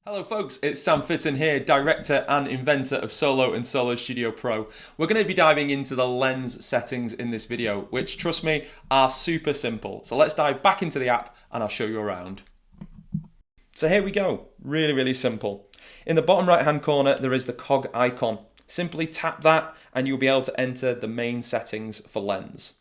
Hello folks, it's Sam Fitton here, director and inventor of Solo and Solo Studio Pro. We're going to be diving into the lens settings in this video, which, trust me, are super simple. So let's dive back into the app and I'll show you around. So here we go, really simple. In the bottom right hand corner there is the cog icon. Simply tap that and you'll be able to enter the main settings for lens.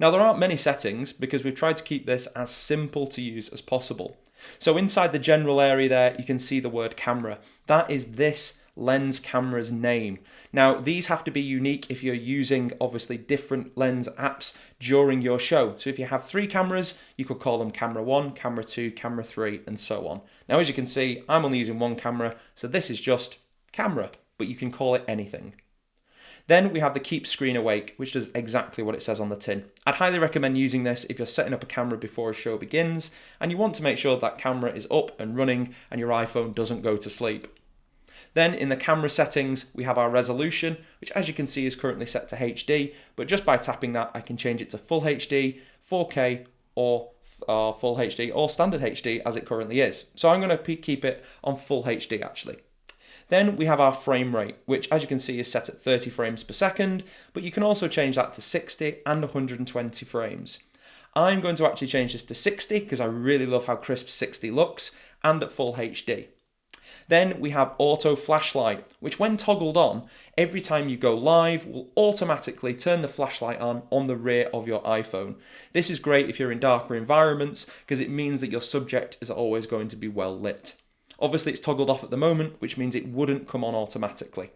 Now there aren't many settings because we've tried to keep this as simple to use as possible. So inside the general area there, you can see the word camera. That is this lens camera's name. Now these have to be unique if you're using obviously different lens apps during your show. So if you have 3 cameras, you could call them camera 1, camera 2, camera 3, and so on. Now as you can see, I'm only using 1 camera, so this is just camera, but you can call it anything. Then we have the keep screen awake, which does exactly what it says on the tin. I'd highly recommend using this if you're setting up a camera before a show begins and you want to make sure that camera is up and running and your iPhone doesn't go to sleep. Then in the camera settings, we have our resolution, which as you can see is currently set to HD, but just by tapping that, I can change it to full HD, 4K, or full HD, or standard HD as it currently is. So I'm going to keep it on full HD actually. Then we have our frame rate, which as you can see is set at 30 frames per second, but you can also change that to 60 and 120 frames. I'm going to actually change this to 60 because I really love how crisp 60 looks, and at full HD. Then we have auto flashlight, which when toggled on, every time you go live will automatically turn the flashlight on the rear of your iPhone. This is great if you're in darker environments because it means that your subject is always going to be well lit. Obviously it's toggled off at the moment, which means it wouldn't come on automatically.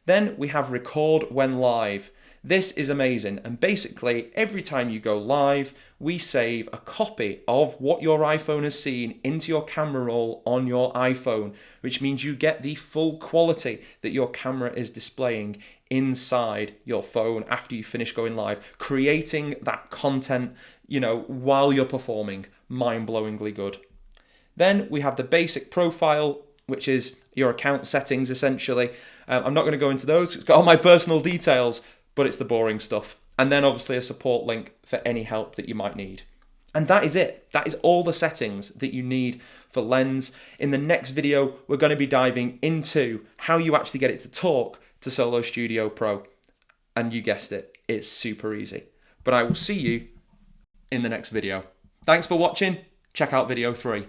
Then we have record when live. This is amazing, and basically every time you go live, we save a copy of what your iPhone has seen into your camera roll on your iPhone, which means you get the full quality that your camera is displaying inside your phone after you finish going live, creating that content, while you're performing. Mind-blowingly good. Then we have the basic profile, which is your account settings essentially. I'm not going to go into those, it's got all my personal details, but it's the boring stuff. And then obviously a support link for any help that you might need. And that is it. That is all the settings that you need for Lens. In the next video, we're going to be diving into how you actually get it to talk to Solo Studio Pro. And you guessed it, it's super easy. But I will see you in the next video. Thanks for watching. Check out video 3.